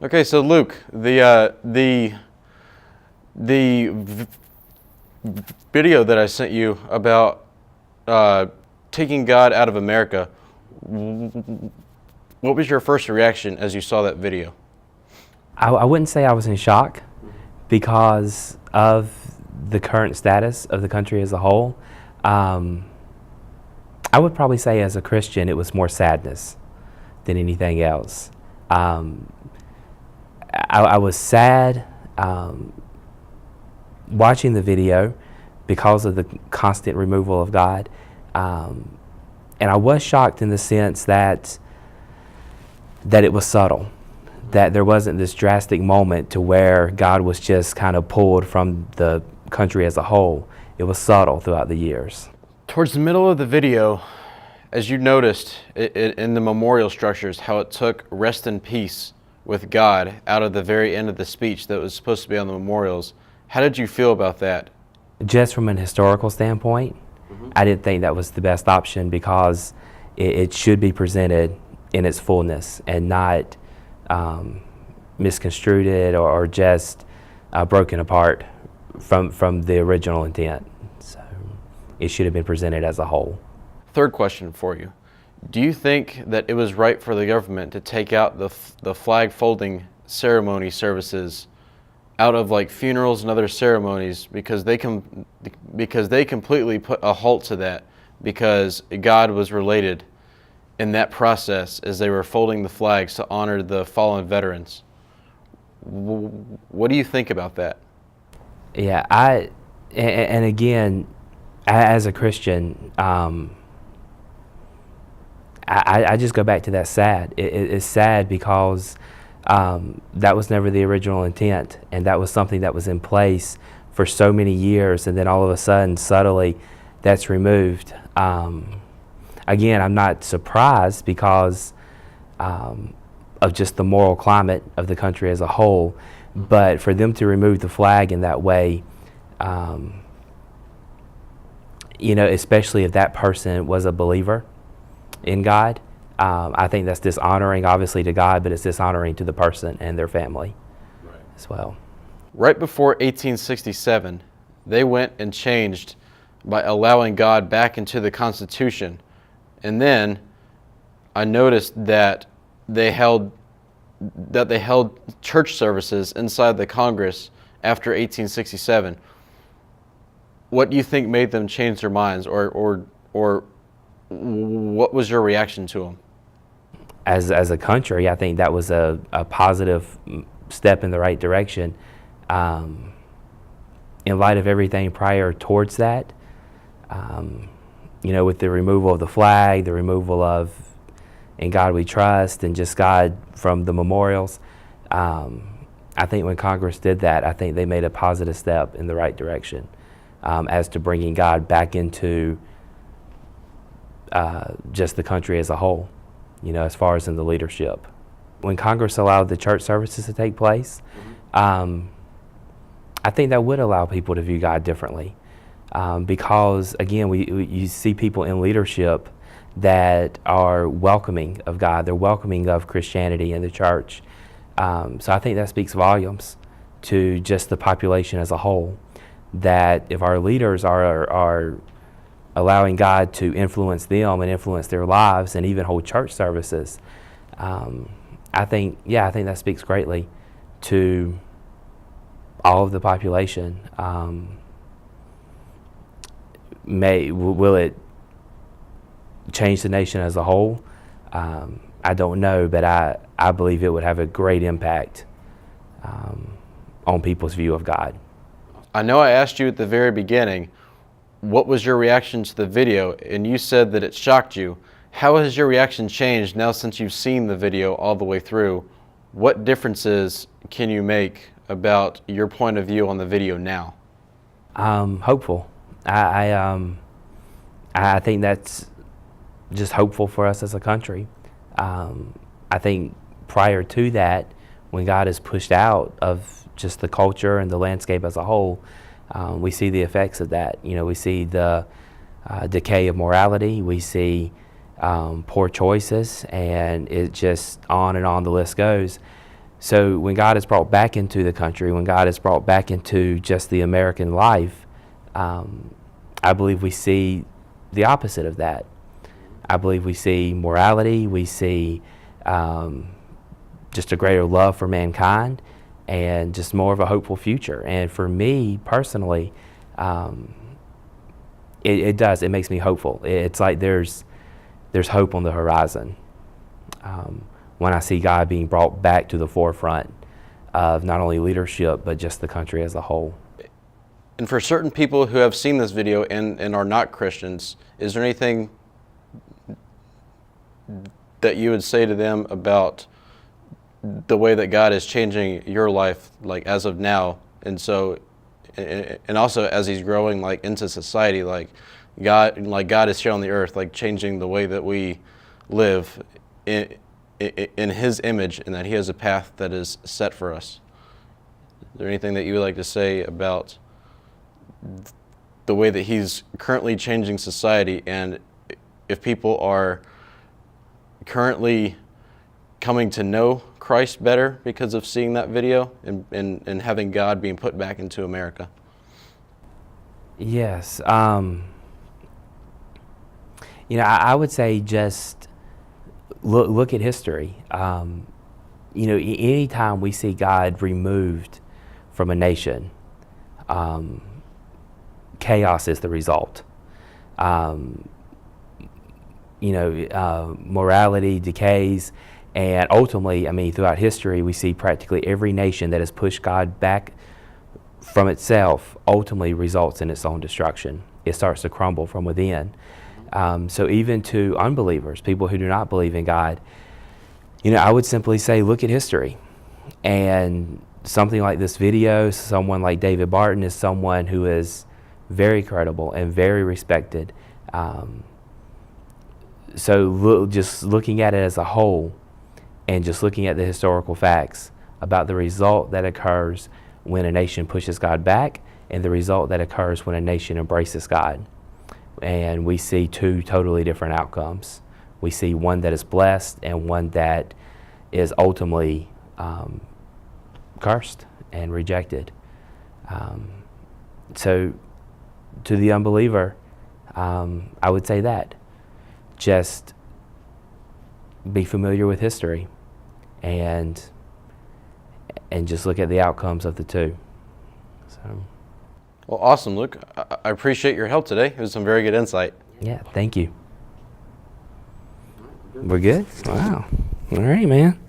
Okay, so Luke, the video that I sent you about taking God out of America, what was your first reaction as you saw that video? I wouldn't say I was in shock because of the current status of the country as a whole. I would probably say as a Christian it was more sadness than anything else. I was sad watching the video because of the constant removal of God. And I was shocked in the sense that it was subtle, that there wasn't this drastic moment to where God was just kind of pulled from the country as a whole. It was subtle throughout the years. Towards the middle of the video, as you noticed in the memorial structures, how it took rest in peace with God out of the very end of the speech that was supposed to be on the memorials. How did you feel about that? Just from an historical standpoint, I didn't think that was the best option because it should be presented in its fullness and not misconstrued or just broken apart from the original intent. So it should have been presented as a whole. Third question for you. Do you think that it was right for the government to take out the flag folding ceremony services out of like funerals and other ceremonies because they completely put a halt to that because God was related in that process as they were folding the flags to honor the fallen veterans? What do you think about that? Yeah, and again, as a Christian, I just go back to that sad. It's sad because that was never the original intent, and that was something that was in place for so many years, and then all of a sudden, subtly, that's removed. Again, I'm not surprised because of just the moral climate of the country as a whole, but for them to remove the flag in that way, especially if that person was a believer in God, I think that's dishonoring, obviously, to God, but it's dishonoring to the person and their family as well. Right before 1867, they went and changed by allowing God back into the Constitution. And then I noticed that they held church services inside the Congress after 1867. What do you think made them change their minds, or what was your reaction to them? As a country, I think that was a positive step in the right direction. In light of everything prior towards that, with the removal of the flag, the removal of "In God We Trust," and just God from the memorials, I think when Congress did that, I think they made a positive step in the right direction as to bringing God back into just the country as a whole, as far as in the leadership. When Congress allowed the church services to take place, I think that would allow people to view God differently. Because, again, you see people in leadership that are welcoming of God, they're welcoming of Christianity in the church. So I think that speaks volumes to just the population as a whole, that if our leaders are allowing God to influence them and influence their lives and even hold church services, I think that speaks greatly to all of the population. Will it change the nation as a whole? I don't know, but I believe it would have a great impact on people's view of God. I know I asked you at the very beginning, what was your reaction to the video? And you said that it shocked you. How has your reaction changed now since you've seen the video all the way through? What differences can you make about your point of view on the video now? Hopeful. I think that's just hopeful for us as a country. I think prior to that, when God is pushed out of just the culture and the landscape as a whole, we see the effects of that. We see the decay of morality. We see poor choices, and it just on and on the list goes. So when God is brought back into the country, when God is brought back into just the American life, I believe we see the opposite of that. I believe we see morality, we see just a greater love for mankind, and just more of a hopeful future. And for me personally, it makes me hopeful. It's like there's hope on the horizon when I see God being brought back to the forefront of not only leadership but just the country as a whole. And for certain people who have seen this video and are not Christians, is there anything that you would say to them about the way that God is changing your life, like as of now, and also as He's growing like into society, like God is here on the earth, like changing the way that we live in His image, and that He has a path that is set for us? Is there anything that you would like to say about the way that He's currently changing society, and if people are currently coming to know Christ better because of seeing that video and having God being put back into America? Yes. I would say just look at history. Anytime we see God removed from a nation, chaos is the result. Morality decays, and ultimately, throughout history, we see practically every nation that has pushed God back from itself ultimately results in its own destruction. It starts to crumble from within. So even to unbelievers, people who do not believe in God, I would simply say, look at history. And something like this video, someone like David Barton is someone who is very credible and very respected. Just looking at it as a whole, and just looking at the historical facts about the result that occurs when a nation pushes God back, and the result that occurs when a nation embraces God. And we see two totally different outcomes. We see one that is blessed and one that is ultimately cursed and rejected. So to the unbeliever, I would say that just be familiar with history and just look at the outcomes of the two. So, well, awesome, Luke. I appreciate your help today. It was some very good insight. Yeah, thank you. We're good? Wow. All right, man.